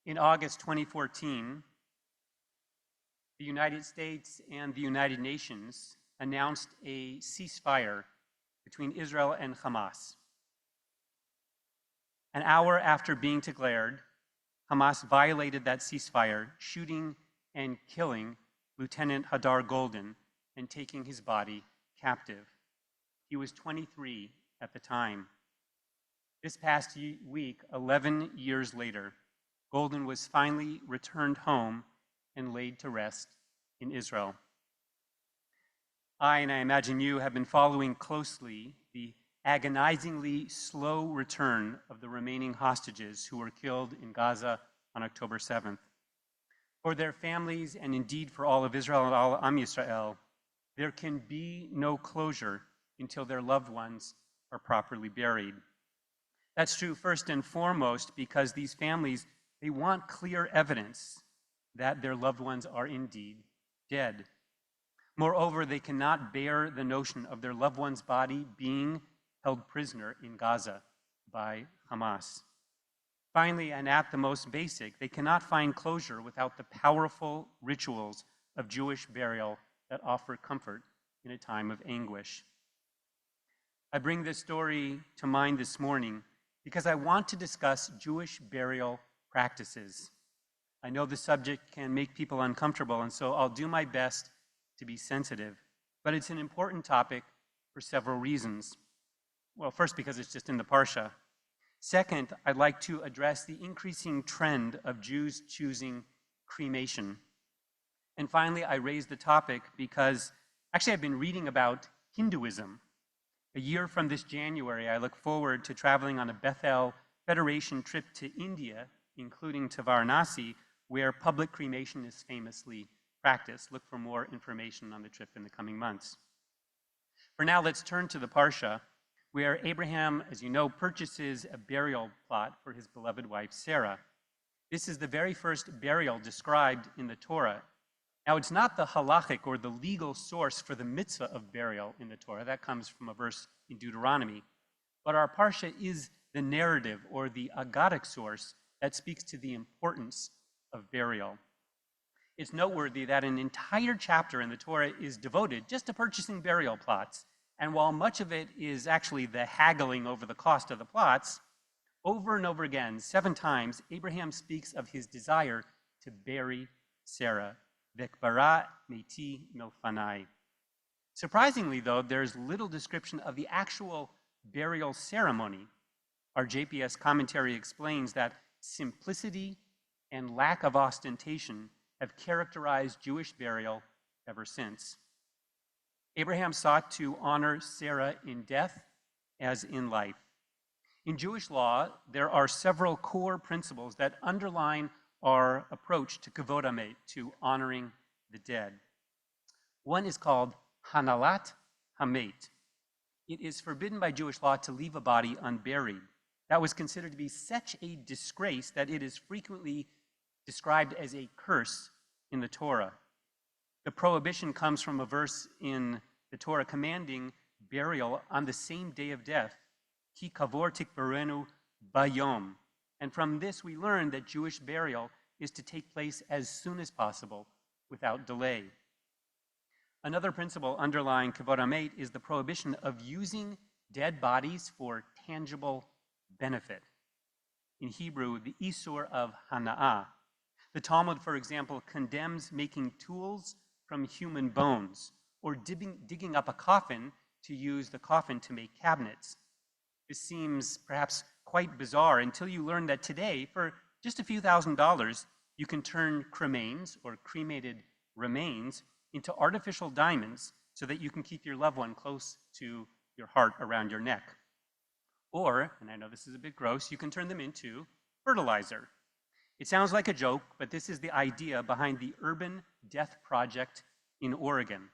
In August 2014, the United States and the United Nations announced a ceasefire between Israel and Hamas. An hour after being declared, Hamas violated that ceasefire, shooting and killing Lieutenant Hadar Golden and taking his body captive. He was 23 at the time. This past week, 11 years later, Golden was finally returned home and laid to rest in Israel. And I imagine you, have been following closely the agonizingly slow return of the remaining hostages who were killed in Gaza on October 7th. For their families, and indeed for all of Israel and all Am Yisrael, there can be no closure until their loved ones are properly buried. That's true first and foremost because these families, they want clear evidence that their loved ones are indeed dead. Moreover, they cannot bear the notion of their loved one's body being held prisoner in Gaza by Hamas. Finally, and at the most basic, they cannot find closure without the powerful rituals of Jewish burial that offer comfort in a time of anguish. I bring this story to mind this morning because I want to discuss Jewish burial practices. I know the subject can make people uncomfortable, and so I'll do my best to be sensitive. But it's an important topic for several reasons. Well, first, because it's just in the Parsha. Second, I'd like to address the increasing trend of Jews choosing cremation. And finally, I raise the topic because actually I've been reading about Hinduism. A year from this January, I look forward to traveling on a Bethel Federation trip to India, including to Varanasi, where public cremation is famously practiced. Look for more information on the trip in the coming months. For now, let's turn to the Parsha, where Abraham, as you know, purchases a burial plot for his beloved wife, Sarah. This is the very first burial described in the Torah. Now, it's not the halachic or the legal source for the mitzvah of burial in the Torah. That comes from a verse in Deuteronomy. But our Parsha is the narrative or the agadic source that speaks to the importance of burial. It's noteworthy that an entire chapter in the Torah is devoted just to purchasing burial plots. And while much of it is actually the haggling over the cost of the plots, over and over again, 7 times, Abraham speaks of his desire to bury Sarah. Vekbara meti milfanai. Surprisingly, though, there's little description of the actual burial ceremony. Our JPS commentary explains that simplicity and lack of ostentation have characterized Jewish burial ever since. Abraham sought to honor Sarah in death as in life. In Jewish law, there are several core principles that underline our approach to kavod hamet, to honoring the dead. One is called hanalat hamet. It is forbidden by Jewish law to leave a body unburied. That was considered to be such a disgrace that it is frequently described as a curse in the Torah. The prohibition comes from a verse in the Torah commanding burial on the same day of death, ki kavor tikbarenu bayom. And from this we learn that Jewish burial is to take place as soon as possible without delay. Another principle underlying kavod hamet is the prohibition of using dead bodies for tangible benefit. In Hebrew, the isur of hana'ah. The Talmud, for example, condemns making tools from human bones or digging up a coffin to use the coffin to make cabinets. This seems perhaps quite bizarre until you learn that today, for just a few $1,000s, you can turn cremains or cremated remains into artificial diamonds so that you can keep your loved one close to your heart around your neck. Or, and I know this is a bit gross, you can turn them into fertilizer. It sounds like a joke, but this is the idea behind the Urban Death Project in Oregon.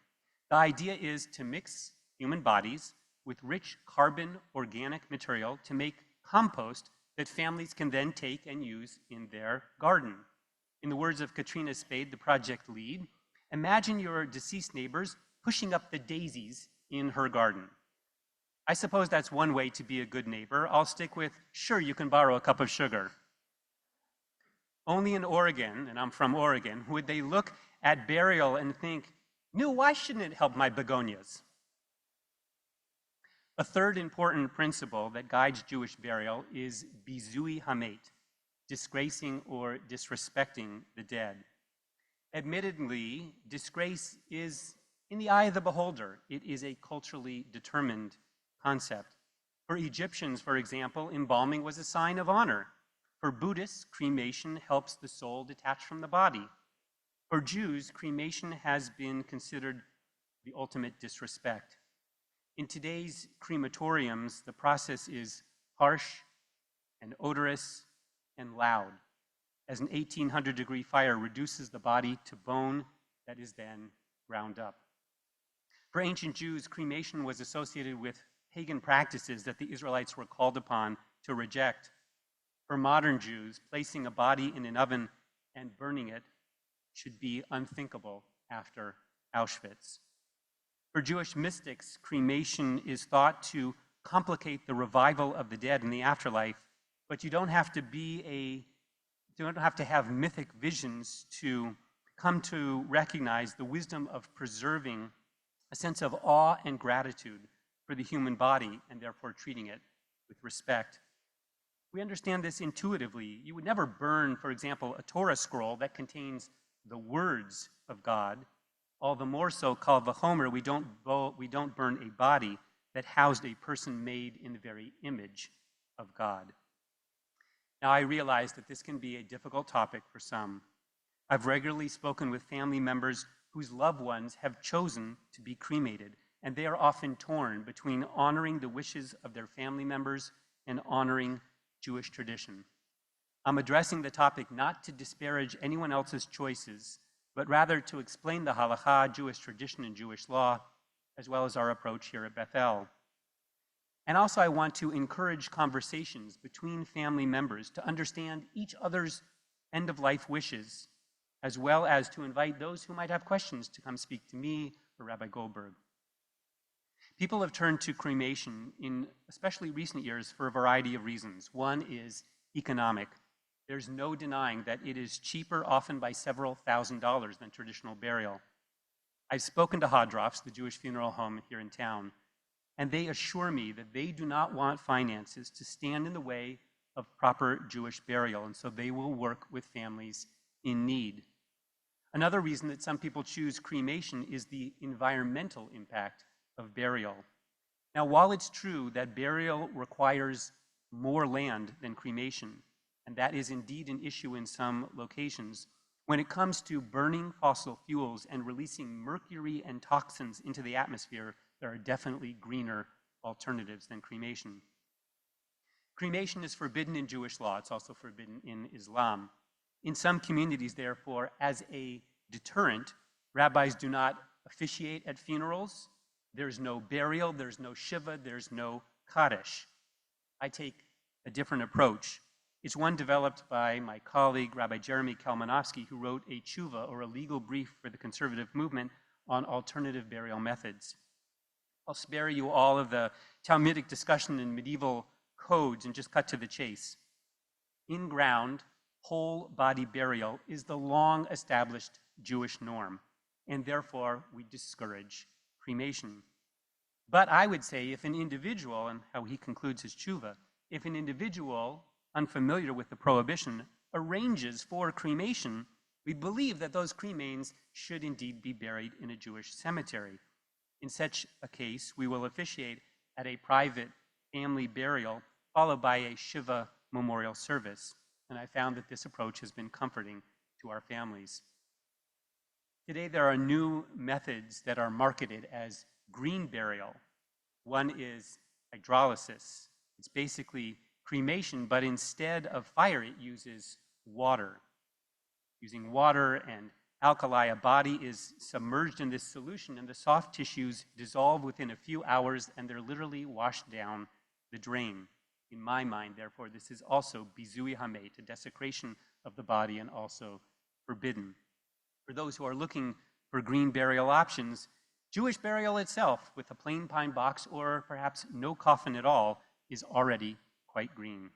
The idea is to mix human bodies with rich carbon organic material to make compost that families can then take and use in their garden. In the words of Katrina Spade, the project lead, imagine your deceased neighbors pushing up the daisies in her garden. I suppose that's one way to be a good neighbor. I'll stick with, sure, you can borrow a cup of sugar. Only in Oregon, and I'm from Oregon, would they look at burial and think, no, why shouldn't it help my begonias? A third important principle that guides Jewish burial is bizui hamet, disgracing or disrespecting the dead. Admittedly, disgrace is in the eye of the beholder. It is a culturally determined concept. For Egyptians, for example, embalming was a sign of honor. For Buddhists, cremation helps the soul detach from the body. For Jews, cremation has been considered the ultimate disrespect. In today's crematoriums, the process is harsh and odorous and loud, as an 1800-degree fire reduces the body to bone that is then ground up. For ancient Jews, cremation was associated with pagan practices that the Israelites were called upon to reject. For modern Jews, placing a body in an oven and burning it should be unthinkable after Auschwitz. For Jewish mystics, cremation is thought to complicate the revival of the dead in the afterlife, but you don't have to have mythic visions to come to recognize the wisdom of preserving a sense of awe and gratitude for the human body and therefore treating it with respect. We understand this intuitively. You would never burn, for example, a Torah scroll that contains the words of God. All the more so, kal v'chomer, we don't burn a body that housed a person made in the very image of God. Now, I realize that this can be a difficult topic for some. I've regularly spoken with family members whose loved ones have chosen to be cremated, and they are often torn between honoring the wishes of their family members and honoring Jewish tradition. I'm addressing the topic not to disparage anyone else's choices, but rather to explain the halakha, Jewish tradition, and Jewish law, as well as our approach here at Bethel. And also, I want to encourage conversations between family members to understand each other's end-of-life wishes, as well as to invite those who might have questions to come speak to me or Rabbi Goldberg. People have turned to cremation in especially recent years for a variety of reasons. One is economic. There's no denying that it is cheaper, often by several $1,000s, than traditional burial. I've spoken to Hadrofs, the Jewish funeral home here in town, and they assure me that they do not want finances to stand in the way of proper Jewish burial, and so they will work with families in need. Another reason that some people choose cremation is the environmental impact of burial. Now, while it's true that burial requires more land than cremation, and that is indeed an issue in some locations, when it comes to burning fossil fuels and releasing mercury and toxins into the atmosphere, there are definitely greener alternatives than cremation. Cremation is forbidden in Jewish law. It's also forbidden in Islam. In some communities, therefore, as a deterrent, rabbis do not officiate at funerals. There's no burial, there's no shiva, there's no kaddish. I take a different approach. It's one developed by my colleague, Rabbi Jeremy Kalmanovsky, who wrote a tshuva, or a legal brief for the conservative movement, on alternative burial methods. I'll spare you all of the Talmudic discussion in medieval codes and just cut to the chase. In-ground, whole body burial is the long-established Jewish norm, and therefore we discourage cremation. But I would say if an individual, and how he concludes his tshuva, if an individual unfamiliar with the prohibition arranges for cremation, we believe that those cremains should indeed be buried in a Jewish cemetery. In such a case, we will officiate at a private family burial, followed by a Shiva memorial service. And I found that this approach has been comforting to our families. Today, there are new methods that are marketed as green burial. One is hydrolysis. It's basically cremation, but instead of fire, it uses water. Using water and alkali, a body is submerged in this solution, and the soft tissues dissolve within a few hours, and they're literally washed down the drain. In my mind, therefore, this is also bizui hamet, a desecration of the body, and also forbidden. For those who are looking for green burial options, Jewish burial itself, with a plain pine box or perhaps no coffin at all, is already quite green.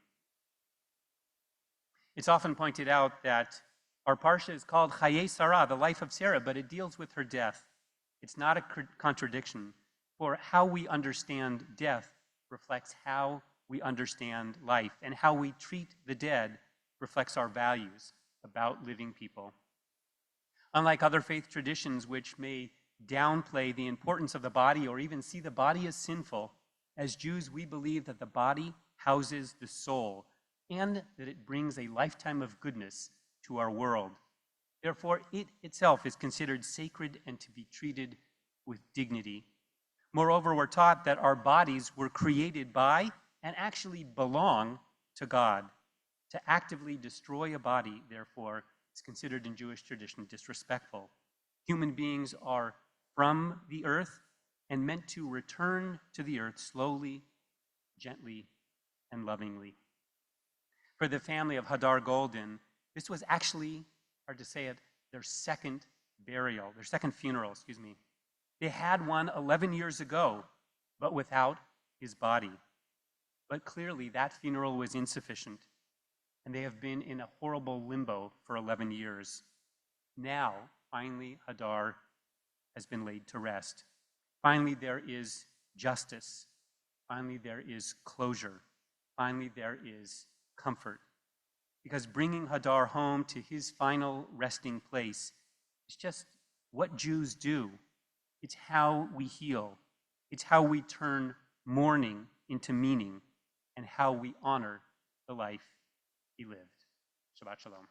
It's often pointed out that our parsha is called Chaye Sarah, the life of Sarah, but it deals with her death. It's not a contradiction, for how we understand death reflects how we understand life, and how we treat the dead reflects our values about living people. Unlike other faith traditions which may downplay the importance of the body or even see the body as sinful, as Jews, we believe that the body houses the soul and that it brings a lifetime of goodness to our world. Therefore, it itself is considered sacred and to be treated with dignity. Moreover, we're taught that our bodies were created by and actually belong to God. To actively destroy a body, therefore, is considered in Jewish tradition disrespectful. Human beings are from the earth and meant to return to the earth slowly, gently, and lovingly. For the family of Hadar Golden, this was actually, hard to say it, their second funeral. They had one 11 years ago, but without his body. But clearly that funeral was insufficient, and they have been in a horrible limbo for 11 years. Now, finally, Hadar has been laid to rest. Finally, there is justice. Finally, there is closure. Finally, there is comfort. Because bringing Hadar home to his final resting place is just what Jews do. It's how we heal. It's how we turn mourning into meaning, and how we honor the life he lived. Shabbat Shalom.